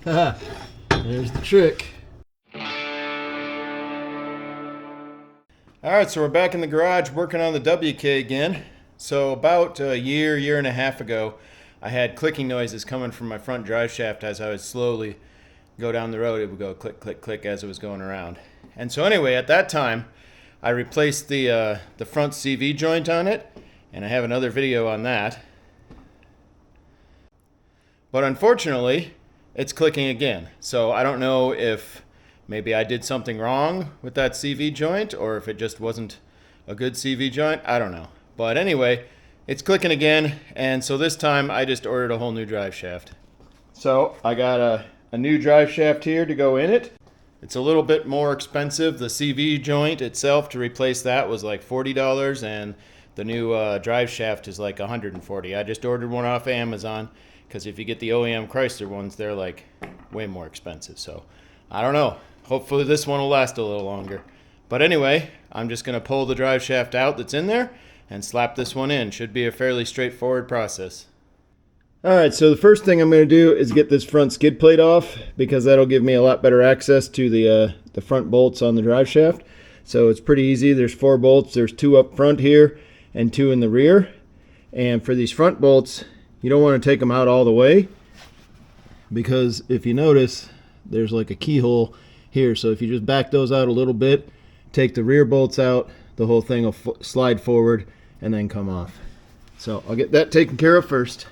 There's the trick. Alright, so we're back in the garage working on the WK again. So about a year and a half ago, I had clicking noises coming from my front drive shaft as I would slowly go down the road. It would go click, click, click as it was going around. And so anyway, at that time, I replaced the front CV joint on it, and I have another video on that. But unfortunately, it's clicking again. So I don't know if maybe I did something wrong with that CV joint, or if it just wasn't a good CV joint. I don't know. But anyway, it's clicking again, and so this time I just ordered a whole new drive shaft. So I got a new drive shaft here to go in it. It's a little bit more expensive. The CV joint itself to replace that was like $40, and the new drive shaft is like $140. I just ordered one off Amazon, because if you get the OEM Chrysler ones, they're like way more expensive. So I don't know. Hopefully this one will last a little longer. But anyway, I'm just going to pull the drive shaft out that's in there and slap this one in. Should be a fairly straightforward process. Alright, so the first thing I'm going to do is get this front skid plate off, because that'll give me a lot better access to the front bolts on the drive shaft. So it's pretty easy. There's 4 bolts. There's 2 up front here and 2 in the rear. And for these front bolts, you don't want to take them out all the way, because if you notice, there's like a keyhole here. So if you just back those out a little bit, take the rear bolts out, the whole thing will slide forward and then come off. So I'll get that taken care of first.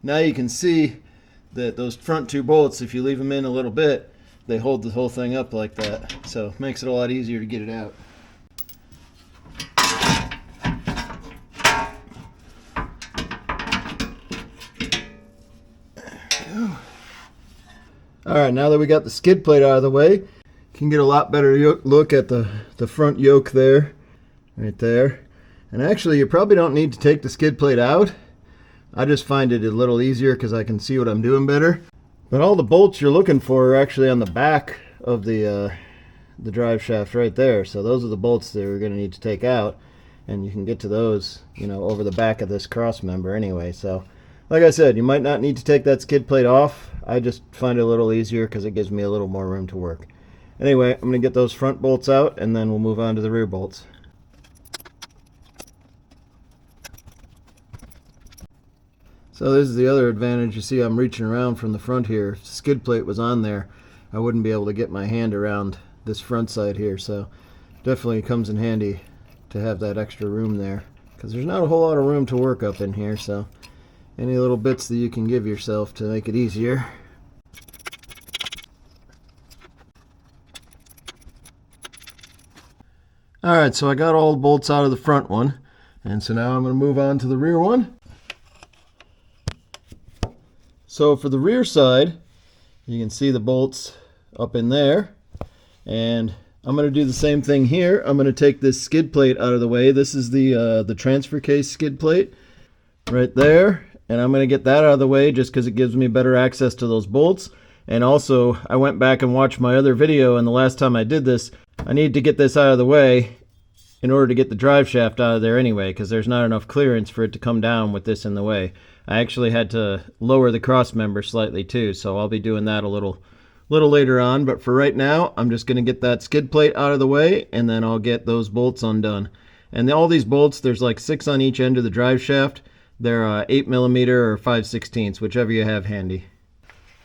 Now you can see that those front 2 bolts, if you leave them in a little bit, they hold the whole thing up like that. So it makes it a lot easier to get it out. Alright, now that we got the skid plate out of the way, you can get a lot better look at the front yoke there, right there. And actually, you probably don't need to take the skid plate out. I just find it a little easier because I can see what I'm doing better. But all the bolts you're looking for are actually on the back of the drive shaft right there. So those are the bolts that we're going to need to take out. And you can get to those, you know, over the back of this cross member anyway. So like I said, you might not need to take that skid plate off. I just find it a little easier because it gives me a little more room to work. Anyway, I'm going to get those front bolts out, and then we'll move on to the rear bolts. So this is the other advantage. You see I'm reaching around from the front here. If the skid plate was on there, I wouldn't be able to get my hand around this front side here. So definitely comes in handy to have that extra room there, because there's not a whole lot of room to work up in here. So any little bits that you can give yourself to make it easier. Alright, so I got all the bolts out of the front one, and so now I'm going to move on to the rear one. So for the rear side, you can see the bolts up in there, and I'm going to do the same thing here. I'm going to take this skid plate out of the way. This is the transfer case skid plate right there. And I'm going to get that out of the way just because it gives me better access to those bolts. And also, I went back and watched my other video, and the last time I did this, I need to get this out of the way in order to get the drive shaft out of there anyway, because there's not enough clearance for it to come down with this in the way. I actually had to lower the cross member slightly too, so I'll be doing that a little later on. But for right now, I'm just going to get that skid plate out of the way, and then I'll get those bolts undone. And all these bolts, there's like 6 on each end of the drive shaft. They're 8mm or 5/16, whichever you have handy.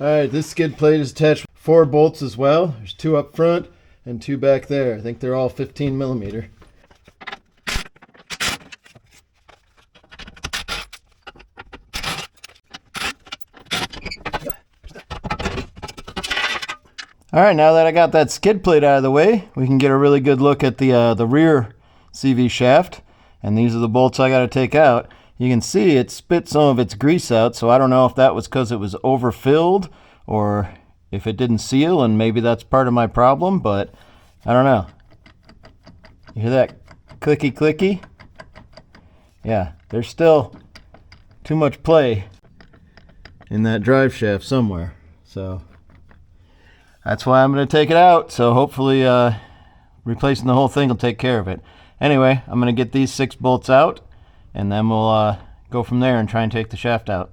Alright, this skid plate is attached with 4 bolts as well. There's 2 up front and 2 back there. I think they're all 15mm. Alright, now that I got that skid plate out of the way, we can get a really good look at the rear CV shaft. And these are the bolts I got to take out. You can see it spit some of its grease out, so I don't know if that was because it was overfilled or if it didn't seal, and maybe that's part of my problem, but I don't know. You hear that clicky clicky? Yeah, there's still too much play in that drive shaft somewhere, so that's why I'm going to take it out. So hopefully replacing the whole thing will take care of it. Anyway, I'm going to get these 6 bolts out, and then we'll go from there and try and take the shaft out.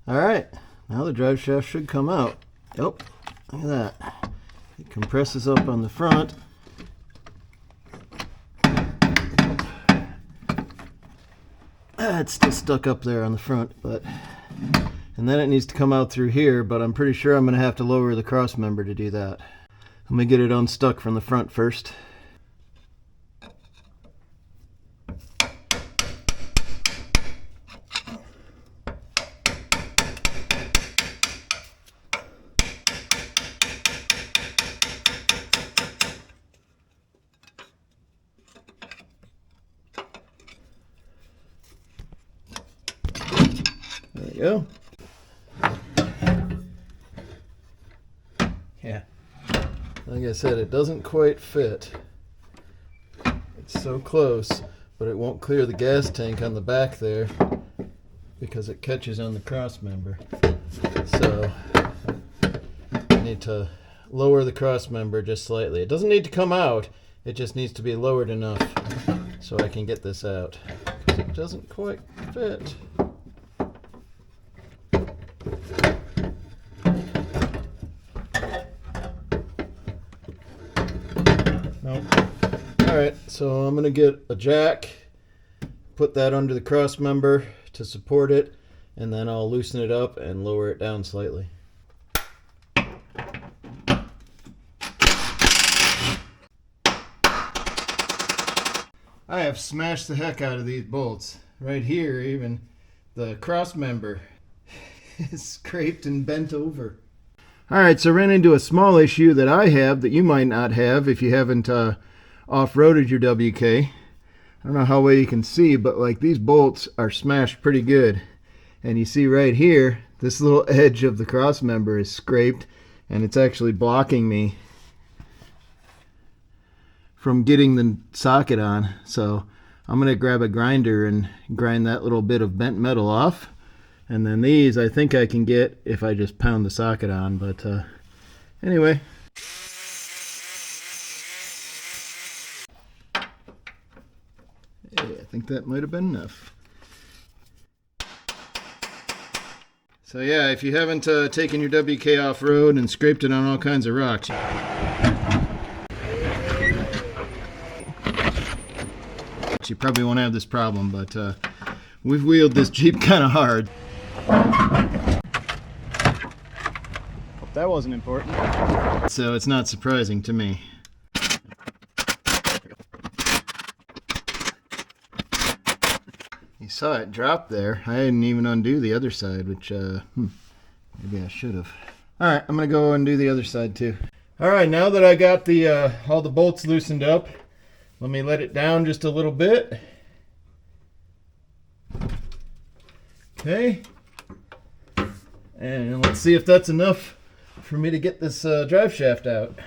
Alright, now the drive shaft should come out. Yep, look at that. It compresses up on the front. It's still stuck up there on the front, but and then it needs to come out through here, but I'm pretty sure I'm going to have to lower the cross member to do that. Let me get it unstuck from the front first. There you go. Yeah. Like I said, it doesn't quite fit. It's so close, but it won't clear the gas tank on the back there because it catches on the cross member. So I need to lower the cross member just slightly. It doesn't need to come out, it just needs to be lowered enough so I can get this out. Because it doesn't quite fit. Nope. Alright, so I'm going to get a jack, put that under the cross member to support it, and then I'll loosen it up and lower it down slightly. I have smashed the heck out of these bolts. Right here, even the cross member is scraped and bent over. Alright, so I ran into a small issue that I have that you might not have if you haven't off-roaded your WK. I don't know how well you can see, but like these bolts are smashed pretty good. And you see right here, this little edge of the cross member is scraped, and it's actually blocking me from getting the socket on. So I'm going to grab a grinder and grind that little bit of bent metal off. And then these I think I can get if I just pound the socket on, but anyway. Yeah, I think that might have been enough. So yeah, if you haven't taken your WK off-road and scraped it on all kinds of rocks, you probably won't have this problem, but we've wheeled this Jeep kind of hard. Hope that wasn't important. So it's not surprising to me. You saw it drop there. I didn't even undo the other side, which maybe I should have. Alright, I'm going to go undo the other side too. Alright, now that I got the all the bolts loosened up, let me let it down just a little bit. Okay. And let's see if that's enough for me to get this drive shaft out.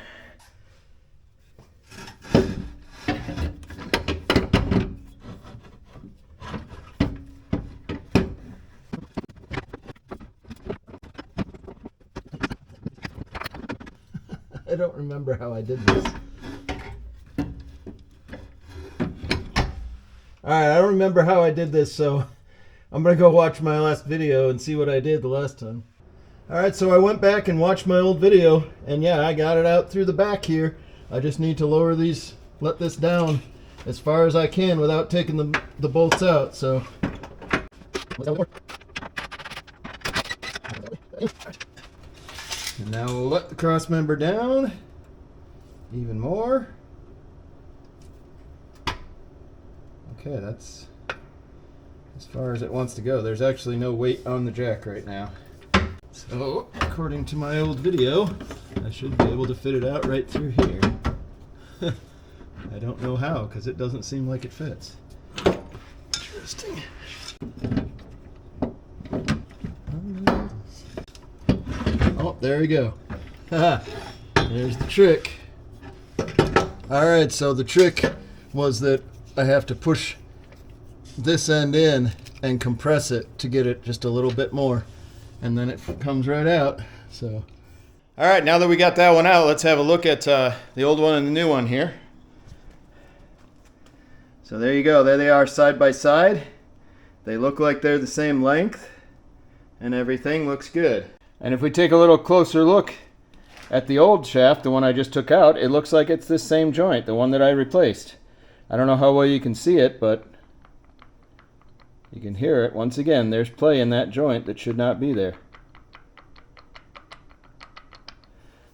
I don't remember how I did this. Alright, I don't remember how I did this, so I'm going to go watch my last video and see what I did the last time. Alright, so I went back and watched my old video, and yeah, I got it out through the back here. I just need to lower these, let this down as far as I can without taking the bolts out, so. And now we'll let the cross member down even more. Okay, that's as far as it wants to go. There's actually no weight on the jack right now. So, according to my old video, I should be able to fit it out right through here. I don't know how, because it doesn't seem like it fits. Interesting. Oh, there we go. There's the trick. Alright, so the trick was that I have to push this end in and compress it to get it just a little bit more, and then it comes right out. So, all right, now that we got that one out, let's have a look at the old one and the new one here. So there you go. There they are side by side. They look like they're the same length, and everything looks good. And if we take a little closer look at the old shaft, the one I just took out, it looks like it's this same joint, the one that I replaced. I don't know how well you can see it, but you can hear it. Once again, there's play in that joint that should not be there.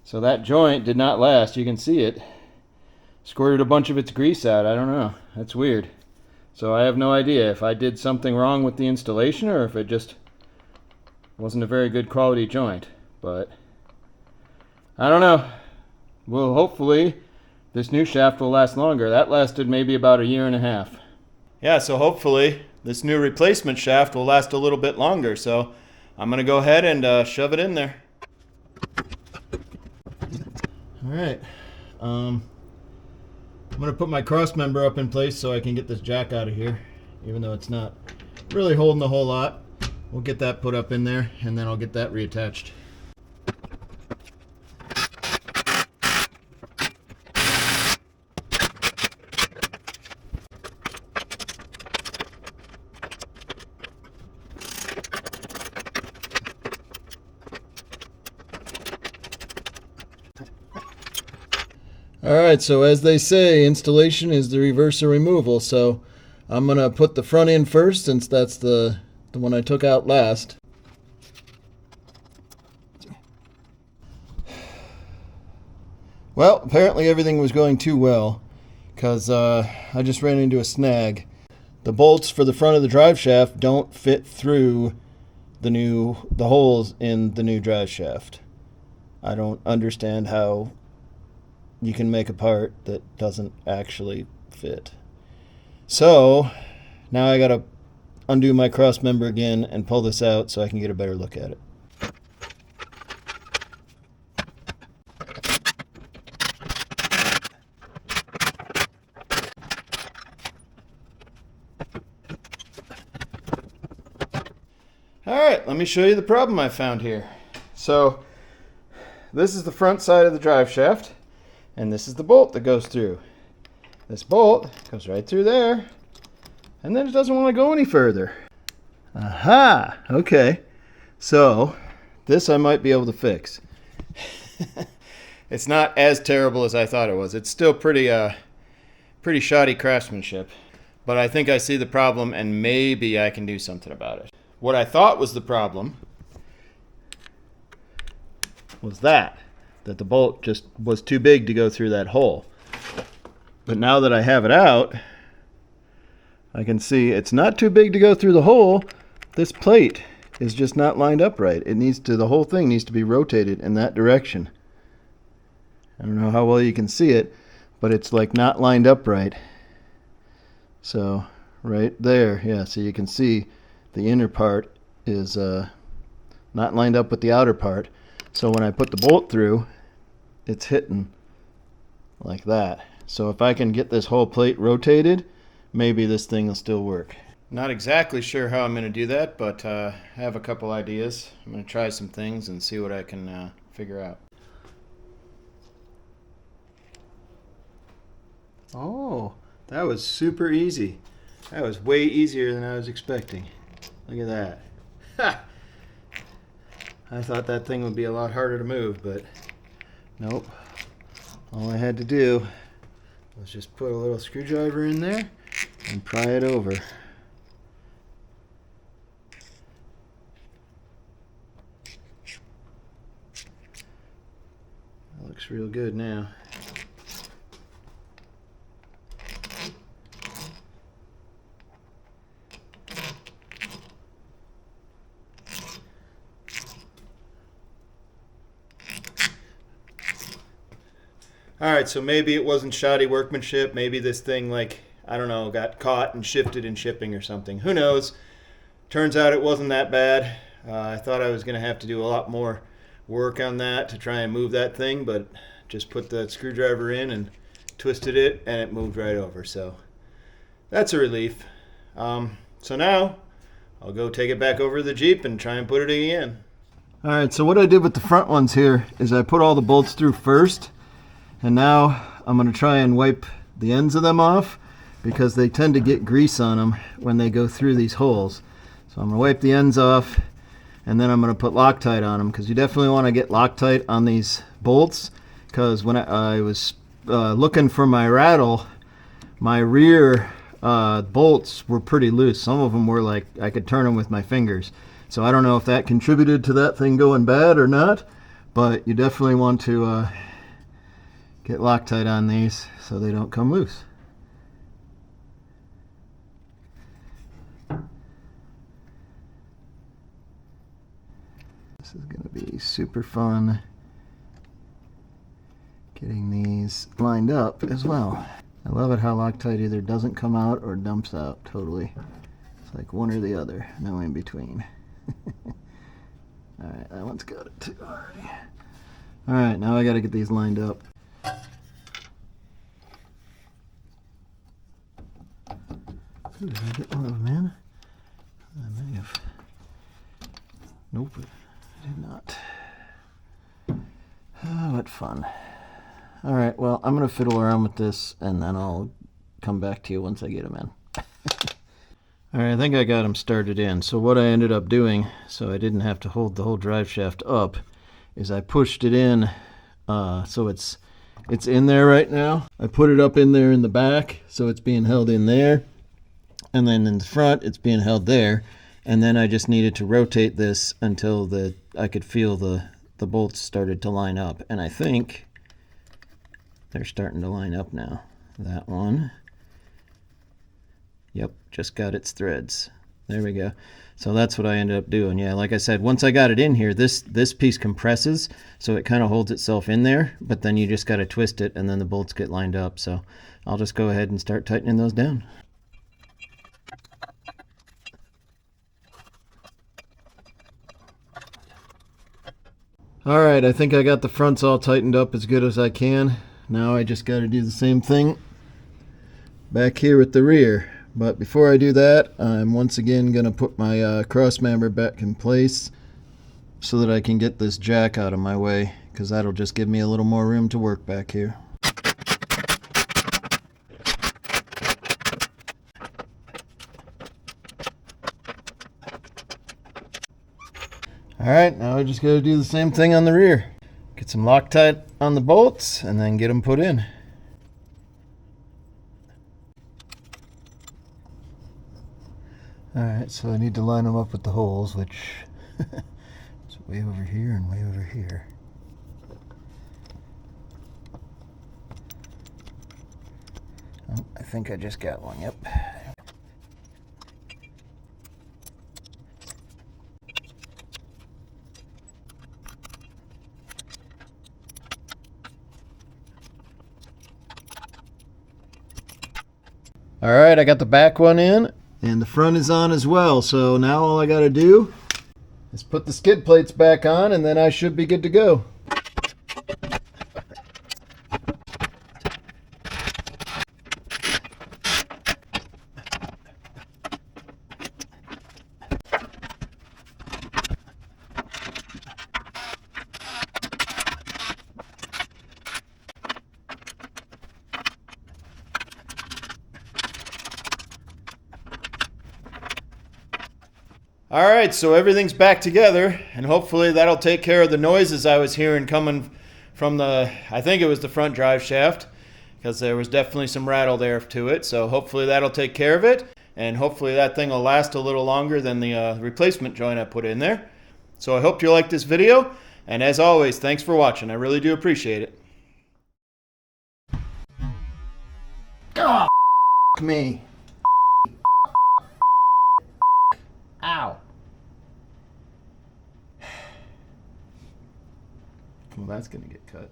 So that joint did not last. You can see it. Squirted a bunch of its grease out. I don't know. That's weird. So I have no idea if I did something wrong with the installation or if it just wasn't a very good quality joint. But I don't know. Well, hopefully this new shaft will last longer. That lasted maybe about 1.5 years. Yeah, so hopefully this new replacement shaft will last a little bit longer. So I'm going to go ahead and shove it in there. All right. I'm going to put my cross member up in place so I can get this jack out of here, even though it's not really holding a whole lot. We'll get that put up in there, and then I'll get that reattached. Alright, so as they say, installation is the reverse of removal, so I'm going to put the front in first since that's the one I took out last. Well, apparently everything was going too well, because I just ran into a snag. The bolts for the front of the drive shaft don't fit through the holes in the new drive shaft. I don't understand how you can make a part that doesn't actually fit. So now I gotta undo my cross member again and pull this out so I can get a better look at it. Alright, let me show you the problem I found here. So this is the front side of the drive shaft, and this is the bolt that goes through. This bolt goes right through there, and then it doesn't want to go any further. Aha! Okay. So, this I might be able to fix. It's not as terrible as I thought it was. It's still pretty shoddy craftsmanship. But I think I see the problem, and maybe I can do something about it. What I thought was the problem was that the bolt just was too big to go through that hole. But now that I have it out, I can see it's not too big to go through the hole. This plate is just not lined up right. The whole thing needs to be rotated in that direction. I don't know how well you can see it, but it's like not lined up right. So right there, yeah, so you can see the inner part is not lined up with the outer part. So when I put the bolt through, it's hitting like that. So if I can get this whole plate rotated, maybe this thing will still work. Not exactly sure how I'm going to do that, but I have a couple ideas. I'm going to try some things and see what I can figure out. Oh, that was super easy. That was way easier than I was expecting. Look at that. Ha! I thought that thing would be a lot harder to move, but nope. All I had to do was just put a little screwdriver in there and pry it over. That looks real good now. Alright, so maybe it wasn't shoddy workmanship. Maybe this thing, like, I don't know, got caught and shifted in shipping or something. Who knows? Turns out it wasn't that bad. I thought I was going to have to do a lot more work on that to try and move that thing, but just put the screwdriver in and twisted it, and it moved right over. So that's a relief. So now I'll go take it back over to the Jeep and try and put it in. All right, so what I did with the front ones here is I put all the bolts through first, and now I'm going to try and wipe the ends of them off because they tend to get grease on them when they go through these holes. So I'm going to wipe the ends off, and then I'm going to put Loctite on them, because you definitely want to get Loctite on these bolts, because when I was looking for my rattle, my rear bolts were pretty loose. Some of them were like I could turn them with my fingers. So I don't know if that contributed to that thing going bad or not, but you definitely want to get Loctite on these so they don't come loose. This is going to be super fun getting these lined up as well. I love it how Loctite either doesn't come out or dumps out totally. It's like one or the other, no in between. Alright, that one's got it too already. Alright, now I got to get these lined up. Ooh, did I get one of them in? I may have. Nope, I did not. Oh, what fun. Alright, well, I'm going to fiddle around with this, and then I'll come back to you once I get them in. Alright, I think I got them started in. So what I ended up doing, so I didn't have to hold the whole drive shaft up, is I pushed it in, so it's in there right now. I put it up in there in the back, so it's being held in there. And then in the front, it's being held there. And then I just needed to rotate this until I could feel the bolts started to line up. And I think they're starting to line up now. That one. Yep, just got its threads. There we go. So that's what I ended up doing. Yeah, like I said, once I got it in here, this piece compresses, so it kind of holds itself in there, but then you just got to twist it, and then the bolts get lined up. So I'll just go ahead and start tightening those down. Alright, I think I got the fronts all tightened up as good as I can. Now I just got to do the same thing back here with the rear. But before I do that, I'm once again going to put my cross member back in place so that I can get this jack out of my way, because that'll just give me a little more room to work back here. Alright, now I just got to do the same thing on the rear. Get some Loctite on the bolts and then get them put in. Alright, so I need to line them up with the holes, which is way over here and way over here. Oh, I think I just got one, yep. Alright, I got the back one in, and the front is on as well, so now all I gotta do is put the skid plates back on, and then I should be good to go. Alright, so everything's back together, and hopefully that'll take care of the noises I was hearing coming from I think it was the front drive shaft, because there was definitely some rattle there to it, so hopefully that'll take care of it, and hopefully that thing will last a little longer than the replacement joint I put in there. So I hope you liked this video, and as always, thanks for watching. I really do appreciate it. Oh, me. Ow. Well, that's going to get cut.